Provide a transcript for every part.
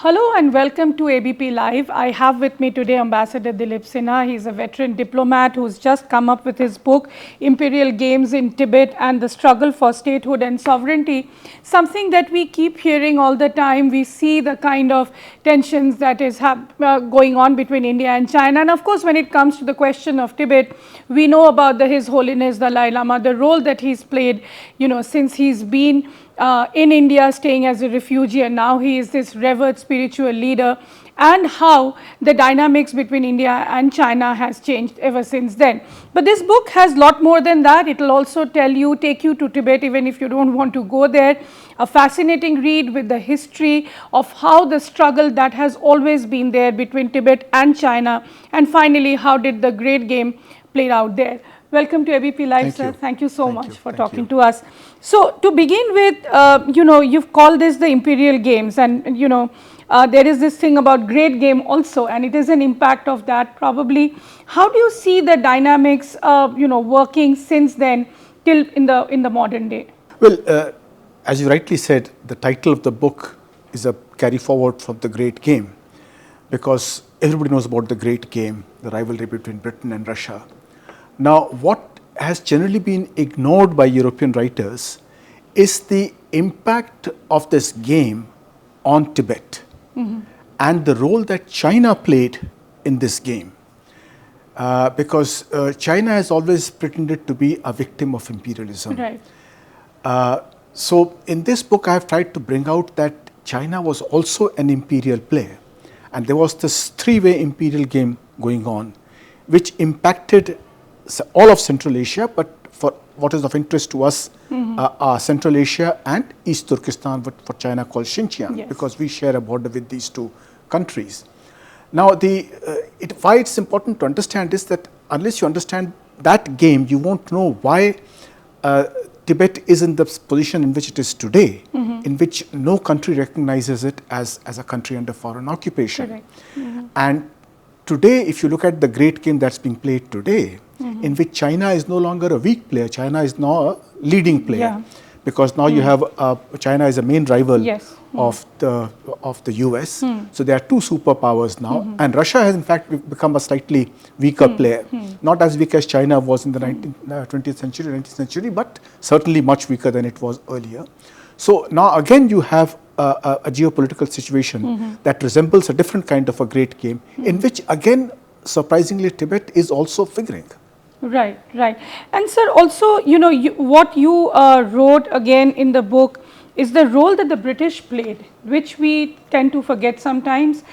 Hello and welcome to ABP Live. I have with me today Ambassador Dilip Sinha. He's a veteran diplomat who's just come up with his book, Imperial Games in Tibet and the Struggle for Statehood and Sovereignty. Something that we keep hearing all the time. We see the kind of tensions that is going on between India and China. And of course, when it comes to the question of Tibet, we know about His Holiness Dalai Lama, the role that he's played, since he's been in India staying as a refugee, and now he is this revered spiritual leader, and how the dynamics between India and China has changed ever since then. But this book has a lot more than that. It will also take you to Tibet even if you don't want to go there. A fascinating read with the history of how the struggle that has always been there between Tibet and China, and finally how did the great game play out there. Welcome to ABP Live, sir. Thank you so much for talking to us. So, to begin with, you've called this the Imperial Games, and there is this thing about great game also, and it is an impact of that probably. How do you see the dynamics, working since then till in the modern day? Well, as you rightly said, the title of the book is a carry forward from the great game, because everybody knows about the great game, the rivalry between Britain and Russia. Now, what has generally been ignored by European writers is the impact of this game on Tibet and the role that China played in this game. Because China has always pretended to be a victim of imperialism. Right. So, in this book, I have tried to bring out that China was also an imperial player, and there was this three-way imperial game going on, which impacted all of Central Asia, but for what is of interest to us, Central Asia and East Turkestan, what China calls Xinjiang, yes, because we share a border with these two countries. Now, why it's important to understand is that unless you understand that game, you won't know why Tibet is in the position in which it is today, in which no country recognizes it as a country under foreign occupation. Correct. And today, if you look at the great game that's being played today, in which China is no longer a weak player, China is now a leading player, because now you have China is a main rival of the US. So there are two superpowers now, and Russia has in fact become a slightly weaker player, not as weak as China was in the 20th century, 19th century, but certainly much weaker than it was earlier. So now again you have a geopolitical situation that resembles a different kind of a great game, in which again surprisingly Tibet is also figuring. Right, right. And sir, also, what you wrote again in the book is the role that the British played, which we tend to forget sometimes,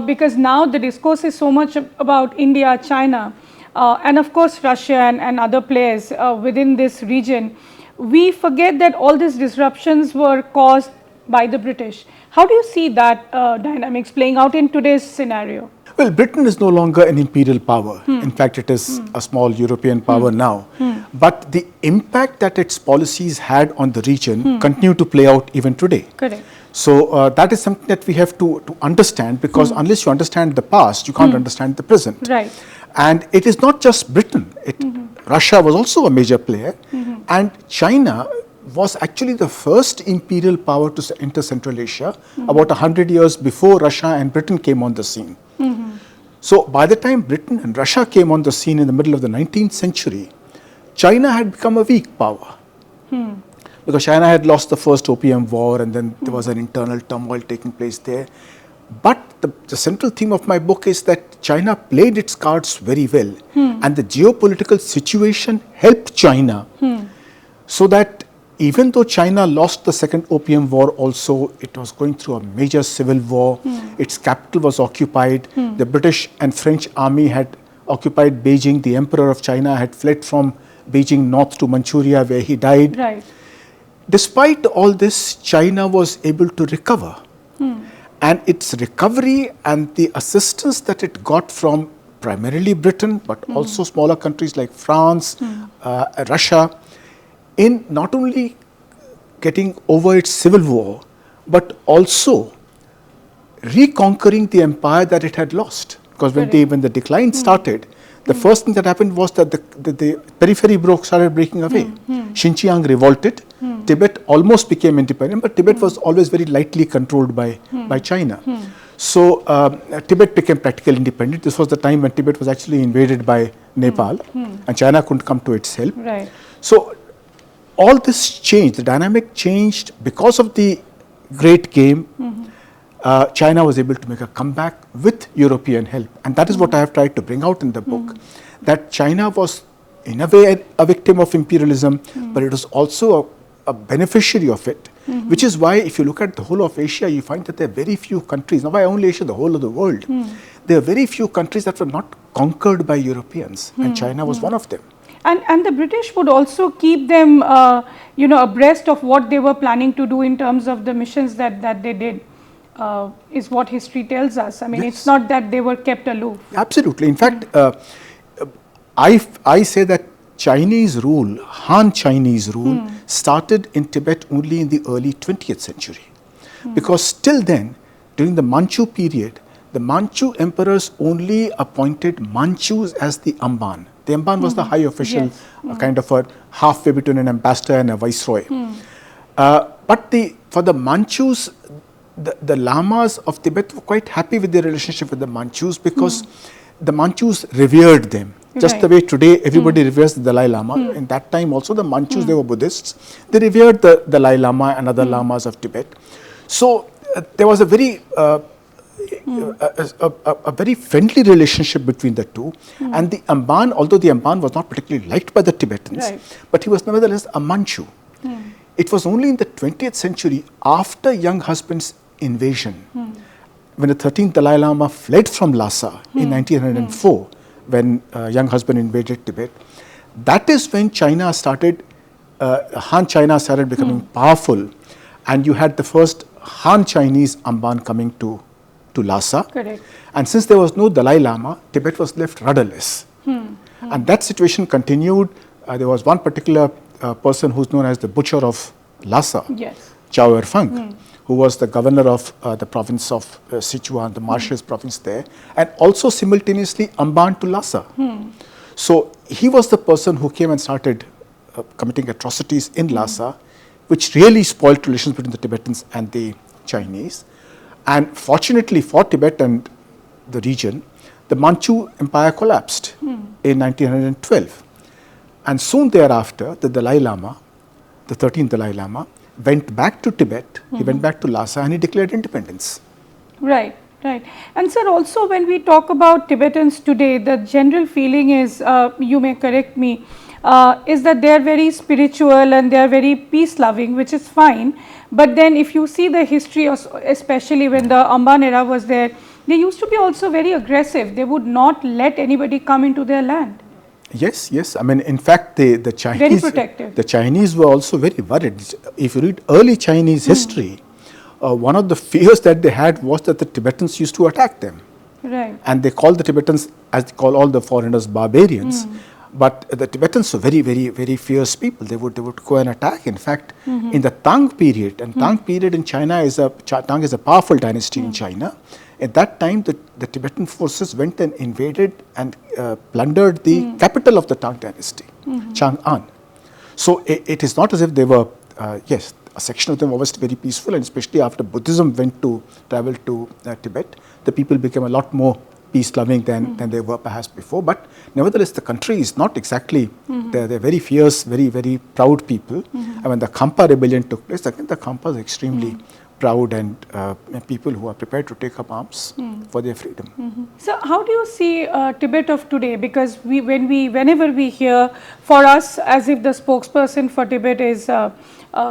because now the discourse is so much about India, China, and of course Russia and other players within this region. We forget that all these disruptions were caused by the British. How do you see that dynamics playing out in today's scenario? Well, Britain is no longer an imperial power. In fact, it is a small European power now. But the impact that its policies had on the region continue to play out even today. Correct. So that is something that we have to understand, because unless you understand the past, you can't understand the present. Right. And it is not just Britain. Russia was also a major player, and China was actually the first imperial power to enter Central Asia about 100 years before Russia and Britain came on the scene. So by the time Britain and Russia came on the scene in the middle of the 19th century, China had become a weak power. Because China had lost the first Opium War, and then there was an internal turmoil taking place there. But the central theme of my book is that China played its cards very well, and the geopolitical situation helped China, so that even though China lost the second Opium War also, it was going through a major civil war. Its capital was occupied. The British and French army had occupied Beijing. The Emperor of China had fled from Beijing north to Manchuria, where he died. Right. Despite all this, China was able to recover. And its recovery and the assistance that it got from primarily Britain, but also smaller countries like France, Russia, in not only getting over its civil war, but also reconquering the empire that it had lost. Because when the decline started, the first thing that happened was that the periphery started breaking away. Xinjiang revolted, Tibet almost became independent, but Tibet was always very lightly controlled by China. So Tibet became practically independent. This was the time when Tibet was actually invaded by Nepal, and China couldn't come to its help. Right. So all this changed, the dynamic changed because of the great game. China was able to make a comeback with European help, and that is what I have tried to bring out in the book, that China was in a way a victim of imperialism, but it was also a beneficiary of it, which is why if you look at the whole of Asia, you find that there are very few countries, not by only Asia, the whole of the world, there are very few countries that were not conquered by Europeans, and China was one of them. And the British would also keep them, abreast of what they were planning to do in terms of the missions that they did, is what history tells us. I mean, it's not that they were kept aloof. Absolutely. In fact, I say that Chinese rule, Han Chinese rule, started in Tibet only in the early 20th century. Because till then, during the Manchu period, the Manchu emperors only appointed Manchus as the Amban. The Amban was the high official, kind of a halfway between an ambassador and a viceroy. But for the Manchus, the Lamas of Tibet were quite happy with their relationship with the Manchus because the Manchus revered them. Just the way today everybody reveres the Dalai Lama. In that time also the Manchus, they were Buddhists. They revered the Dalai Lama and other Lamas of Tibet. So there was a very very friendly relationship between the two. And the Amban, although the Amban was not particularly liked by the Tibetans, but he was nevertheless a Manchu. It was only in the 20th century, after young husband's invasion, when the 13th Dalai Lama fled from Lhasa in 1904, when young husband invaded Tibet, that is when China started, Han China started becoming powerful, and you had the first Han Chinese Amban coming to Lhasa. Correct. And since there was no Dalai Lama, Tibet was left rudderless. And that situation continued. There was one particular person who's known as the Butcher of Lhasa, Chao Er-feng, who was the governor of the province of Sichuan, the Marshes province there, and also simultaneously Amban to Lhasa. So he was the person who came and started committing atrocities in Lhasa, which really spoiled relations between the Tibetans and the Chinese. And fortunately for Tibet and the region, the Manchu Empire collapsed in 1912. And soon thereafter, the Dalai Lama, the 13th Dalai Lama, went back to Tibet, he went back to Lhasa, and he declared independence. Right, right. And sir, also when we talk about Tibetans today, the general feeling is, you may correct me, is that they are very spiritual and they are very peace loving, which is fine. But then if you see the history, especially when the Amban era was there, they used to be also very aggressive. They would not let anybody come into their land. Yes, yes. I mean, in fact, the Chinese, very protective. The Chinese were also very worried. If you read early Chinese history, one of the fears that they had was that the Tibetans used to attack them. Right. And they called the Tibetans, as they call all the foreigners, barbarians. But the Tibetans were very, very, very fierce people. They would go and attack. In fact, in the Tang period, and Tang period in China Tang is a powerful dynasty in China. At that time, the Tibetan forces went and invaded and plundered the capital of the Tang dynasty, Chang'an. So it is not as if they were, yes, a section of them was very peaceful, and especially after Buddhism traveled to Tibet, the people became a lot more peace-loving than they were perhaps before. But nevertheless, the country is not exactly, they're very fierce, very, very proud people. And when the Khampa rebellion took place, again, the Khampas are extremely proud and people who are prepared to take up arms for their freedom. So how do you see Tibet of today? Because whenever we hear, for us, as if the spokesperson for Tibet is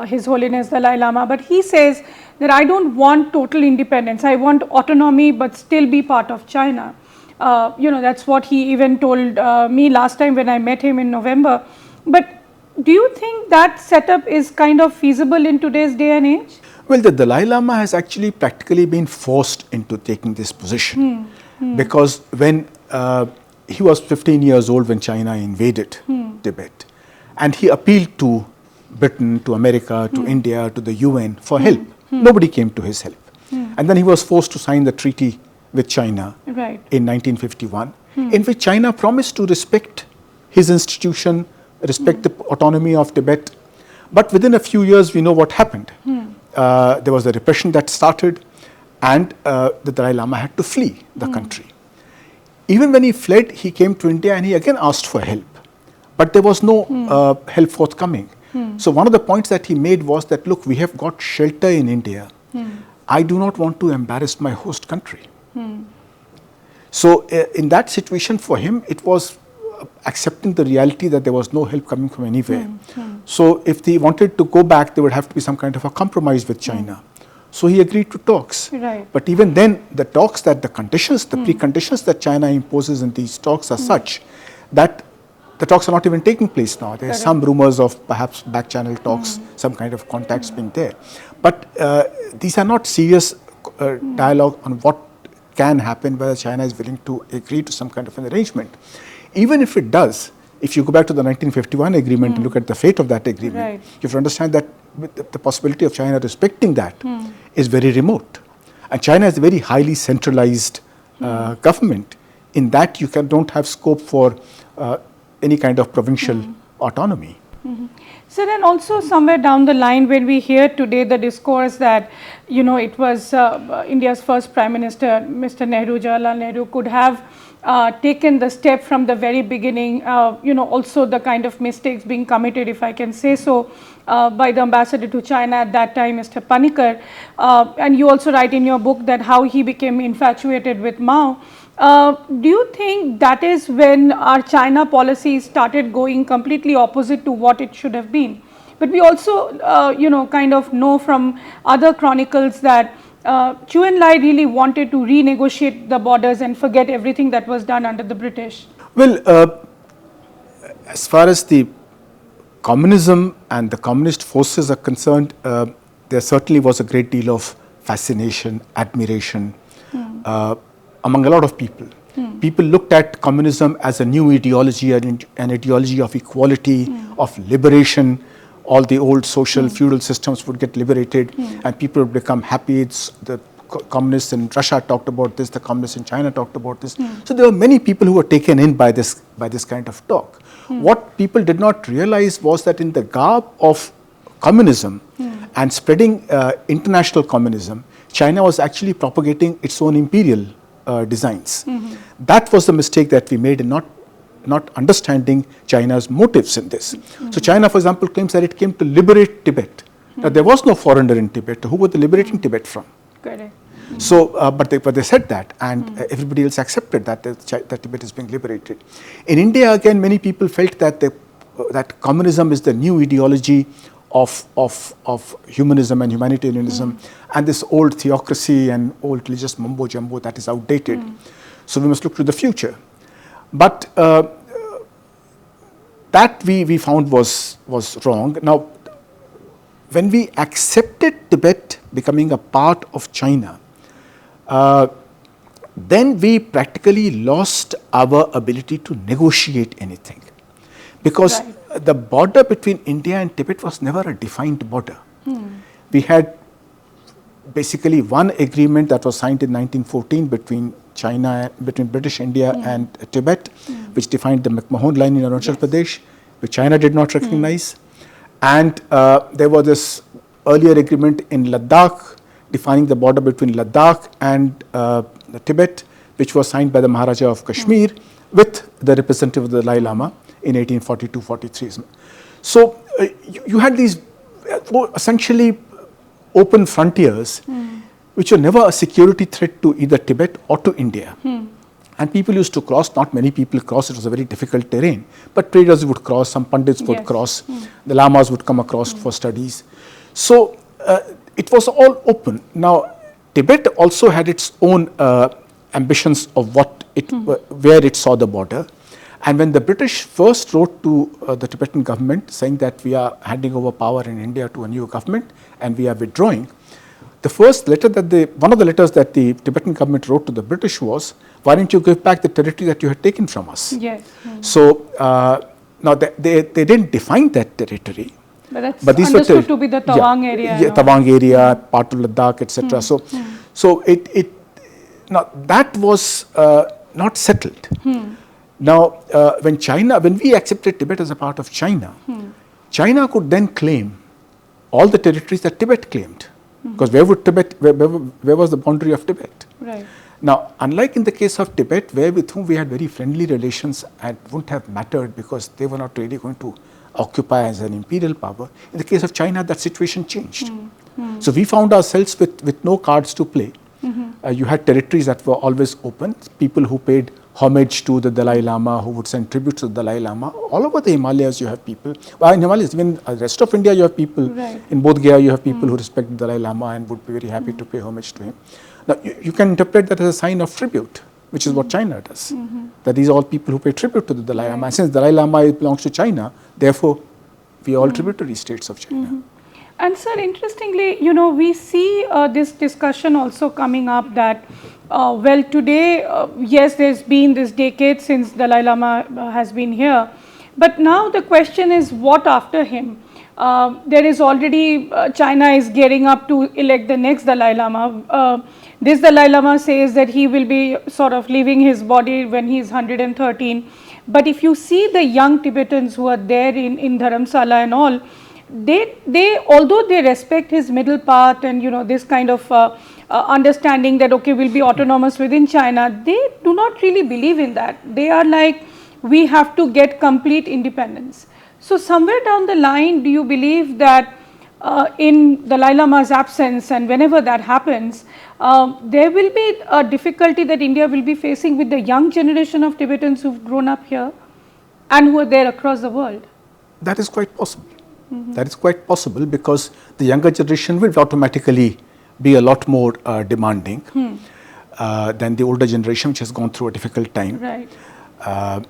His Holiness Dalai Lama, but he says that I don't want total independence, I want autonomy but still be part of China. That's what he even told me last time when I met him in November. But do you think that setup is kind of feasible in today's day and age? Well, the Dalai Lama has actually practically been forced into taking this position because when he was 15 years old when China invaded Tibet, and he appealed to Britain, to America, to India, to the UN for help. Nobody came to his help. And then he was forced to sign the treaty with China in 1951, in which China promised to respect his institution, respect the autonomy of Tibet. But within a few years, we know what happened. There was a repression that started, and the Dalai Lama had to flee the country. Even when he fled, he came to India and he again asked for help. But there was no help forthcoming. So one of the points that he made was that, look, we have got shelter in India. I do not want to embarrass my host country. So in that situation for him, it was accepting the reality that there was no help coming from anywhere. So if they wanted to go back, there would have to be some kind of a compromise with China. So he agreed to talks. Right. But even then, the talks that the conditions, the preconditions that China imposes in these talks are such that the talks are not even taking place now. There are some rumors of perhaps back channel talks, some kind of contacts being there. But these are not serious dialogue on what can happen, whether China is willing to agree to some kind of an arrangement. Even if it does, if you go back to the 1951 agreement and look at the fate of that agreement, you have to understand that the possibility of China respecting that is very remote. And China is a very highly centralized government. In that, you don't have scope for any kind of provincial autonomy. So then also somewhere down the line, when we hear today the discourse that, it was India's first Prime Minister, Mr. Nehru, Jawaharlal Nehru, could have taken the step from the very beginning, also the kind of mistakes being committed, if I can say so, by the ambassador to China at that time, Mr. Panikkar. And you also write in your book that how he became infatuated with Mao. Do you think that is when our China policy started going completely opposite to what it should have been? But we also, kind of know from other chronicles that Chu Enlai really wanted to renegotiate the borders and forget everything that was done under the British. Well, as far as the communism and the communist forces are concerned, there certainly was a great deal of fascination, admiration among a lot of people. People looked at communism as a new ideology, an ideology of equality, of liberation. All the old social feudal systems would get liberated and people would become happy. The communists in Russia talked about this, the communists in China talked about this. So there were many people who were taken in by this kind of talk. What people did not realize was that in the garb of communism and spreading international communism, China was actually propagating its own imperial designs. That was the mistake that we made in not understanding China's motives in this. So China, for example, claims that it came to liberate Tibet. Now there was no foreigner in Tibet. Who were they liberating Tibet from? Correct. So, but they said that, and everybody else accepted that Tibet is being liberated. In India, again, many people felt that that communism is the new ideology of humanism and humanitarianism, and this old theocracy and old religious mumbo jumbo that is outdated. So we must look to the future. But that we found was wrong. Now, when we accepted Tibet becoming a part of China, then we practically lost our ability to negotiate anything. Because the border between India and Tibet was never a defined border. We had basically one agreement that was signed in 1914 between British India and Tibet, which defined the McMahon line in Arunachal Pradesh, which China did not recognize. And there was this earlier agreement in Ladakh, defining the border between Ladakh and Tibet, which was signed by the Maharaja of Kashmir with the representative of the Dalai Lama in 1842-43. So you had these essentially open frontiers, which were never a security threat to either Tibet or to India. And people used to cross, not many people crossed, it was a very difficult terrain, but traders would cross, some pundits would cross, the lamas would come across for studies. So it was all open. Now, Tibet also had its own ambitions of where it saw the border. And when the British first wrote to the Tibetan government saying that we are handing over power in India to a new government and we are withdrawing, the first letter one of the letters that the Tibetan government wrote to the British was, why didn't you give back the territory that you had taken from us? Yes. So now they didn't define that territory. But these understood to be the Tawang area. Yeah, Tawang area, part of Ladakh, etc. So now that was not settled. Now, when we accepted Tibet as a part of China, China could then claim all the territories that Tibet claimed. Because where would Tibet, where was the boundary of Tibet? Right. Now, unlike in the case of Tibet, with whom we had very friendly relations and wouldn't have mattered because they were not really going to occupy as an imperial power, in the case of China, that situation changed. So we found ourselves with no cards to play. You had territories that were always open, people who paid homage to the Dalai Lama, who would send tribute to the Dalai Lama. All over the Himalayas you have people, well, in Himalayas, even the rest of India you have people, in Bodh Gaya you have people who respect the Dalai Lama and would be very happy to pay homage to him. Now you can interpret that as a sign of tribute, which is what China does. That these are all people who pay tribute to the Dalai Lama. And since the Dalai Lama belongs to China, therefore we are all tributary states of China. And sir, interestingly, we see this discussion also coming up that, well, today, yes, there's been this decade since Dalai Lama has been here, but now the question is what after him? There is already, China is gearing up to elect the next Dalai Lama. This Dalai Lama says that he will be sort of leaving his body when he is 113. But if you see the young Tibetans who are there in Dharamsala and all, they although they respect his middle path and this kind of understanding that okay, we'll be autonomous within China, they do not really believe in that. They are like, we have to get complete independence. So somewhere down the line, do you believe that in Dalai Lama's absence and whenever that happens, there will be a difficulty that India will be facing with the young generation of Tibetans who've grown up here and who are there across the world? That is quite possible. That is quite possible because the younger generation will automatically be a lot more demanding than the older generation, which has gone through a difficult time. Right.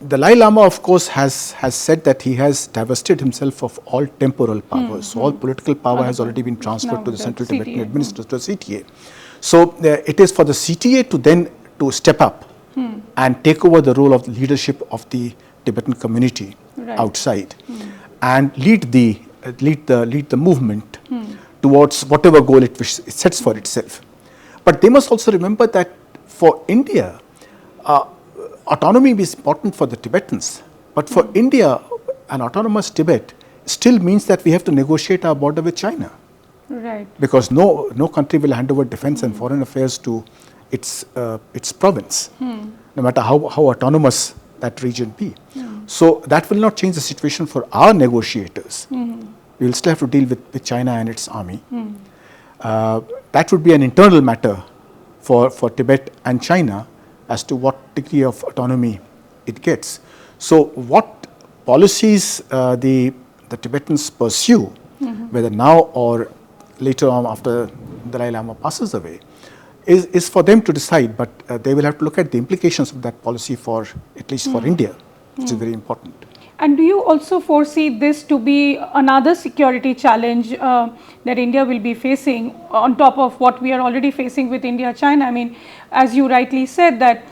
Dalai Lama, of course, has said that he has divested himself of all temporal powers. So all political power has already been transferred to the Central Tibetan Administration, to the CTA. So it is for the CTA to then to step up and take over the role of the leadership of the Tibetan community outside and lead the movement towards whatever goal it sets for itself. But they must also remember that for India, autonomy is important for the Tibetans, but for India, an autonomous Tibet still means that we have to negotiate our border with China. Right. Because no country will hand over defense and foreign affairs to its province, no matter how autonomous that region be. So that will not change the situation for our negotiators. We will still have to deal with China and its army. That would be an internal matter for Tibet and China as to what degree of autonomy it gets. So what policies the Tibetans pursue, whether now or later on after Dalai Lama passes away, is for them to decide, but they will have to look at the implications of that policy for, at least for India, which is very important. And do you also foresee this to be another security challenge that India will be facing on top of what we are already facing with India-China? I mean, as you rightly said that,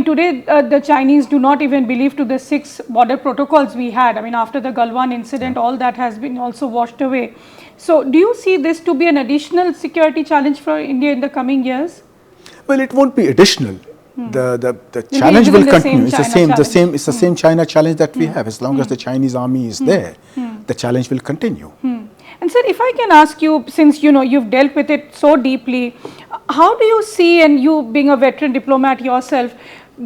today the Chinese do not even believe to the 6 border protocols we had. I mean, after the Galwan incident, all that has been also washed away. So, do you see this to be an additional security challenge for India in the coming years? Well, it won't be additional. The challenge will continue. It's the same China challenge that we have. As long as the Chinese army is there, the challenge will continue. And sir, if I can ask you, since you've dealt with it so deeply, how do you see, and you being a veteran diplomat yourself,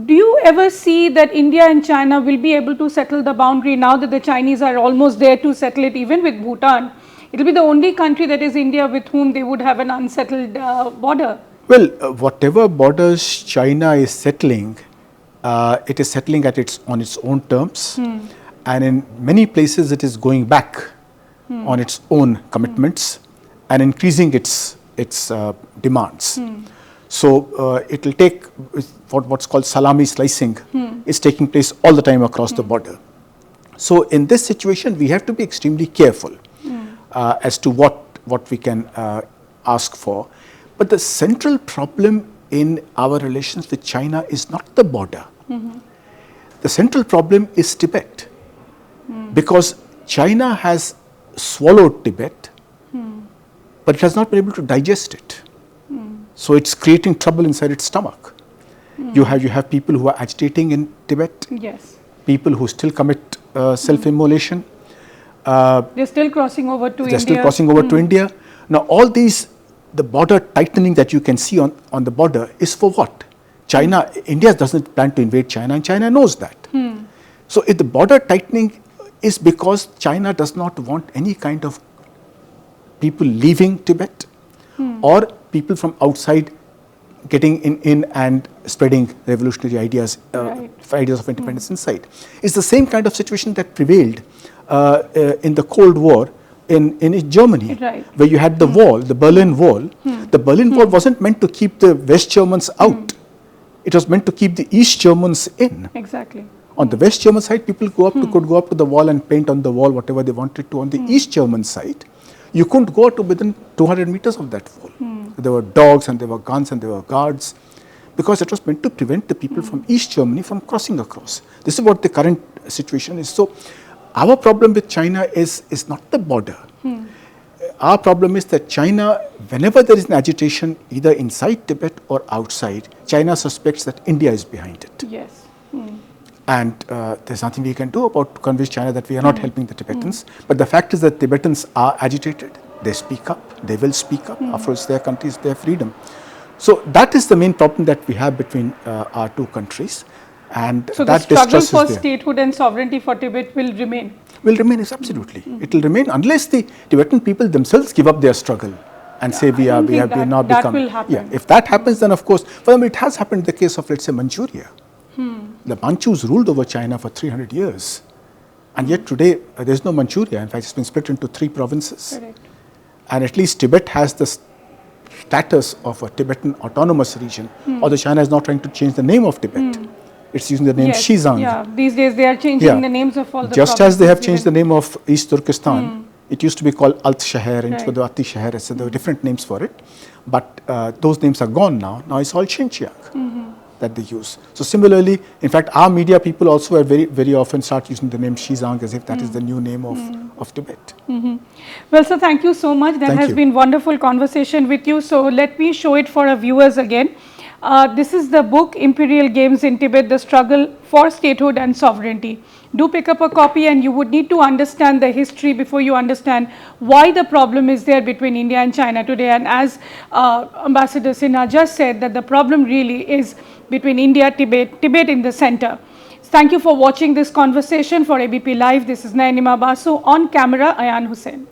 do you ever see that India and China will be able to settle the boundary now that the Chinese are almost there to settle it, even with Bhutan? It will be the only country that is India with whom they would have an unsettled border. Well, whatever borders China is settling, it is settling on its own terms, and in many places it is going back on its own commitments and increasing its demands. So it will take what's called salami slicing is taking place all the time across the border. So in this situation, we have to be extremely careful as to what we can ask for. But the central problem in our relations with China is not the border. The central problem is Tibet, because China has swallowed Tibet, but it has not been able to digest it. So it's creating trouble inside its stomach. You have people who are agitating in Tibet, yes, people who still commit self-immolation, They're still crossing over to India. They're still crossing over to India. Now, all these, the border tightening that you can see on the border is for what? China, India doesn't plan to invade China, and China knows that. So, if the border tightening is because China does not want any kind of people leaving Tibet or people from outside getting in and spreading revolutionary ideas, ideas of independence inside. It's the same kind of situation that prevailed in the Cold War in Germany, where you had the wall, the Berlin Wall. The Berlin Wall wasn't meant to keep the West Germans out. It was meant to keep the East Germans in. Exactly. On the West German side, people could go up to the wall and paint on the wall whatever they wanted to. On the East German side, you couldn't go to within 200 meters of that wall. There were dogs and there were guns and there were guards, because it was meant to prevent the people from East Germany from crossing across. This is what the current situation is. So, our problem with China is not the border. Our problem is that China, whenever there is an agitation either inside Tibet or outside, China suspects that India is behind it. Yes. And there's nothing we can do about to convince China that we are not helping the Tibetans. But the fact is that Tibetans are agitated. They speak up. They will speak up. After all, it's their country, it's their freedom. So that is the main problem that we have between our two countries. And so that the struggle for there. statehood and sovereignty for Tibet will remain? Will remain, yes, absolutely. It will remain unless the Tibetan people themselves give up their struggle and say we have now become. That will happen. Yeah, if that happens, then of course, for them it has happened in the case of, let's say, Manchuria. The Manchus ruled over China for 300 years, and yet today there is no Manchuria. In fact, it's been split into 3 provinces. Correct. And at least Tibet has the status of a Tibetan autonomous region, although China is not trying to change the name of Tibet. It's using the name Xizang. Yeah, these days they are changing the names of all the Just as they have changed the name of East Turkestan, it used to be called Alt Shahar, and Ati Shahar, so there were different names for it. But those names are gone now. Now it's all Xinjiang that they use. So similarly, in fact, our media people also are very often start using the name Xizang as if that is the new name of Tibet. Well, sir, thank you so much. That has been wonderful conversation with you. So let me show it for our viewers again. This is the book Imperial Games in Tibet, The Struggle for Statehood and Sovereignty. Do pick up a copy, and you would need to understand the history before you understand why the problem is there between India and China today. And as Ambassador Sinha just said, that the problem really is between India, Tibet in the center. Thank you for watching this conversation. For ABP Live, this is Nayanima Basu. On camera, Ayan Hussain.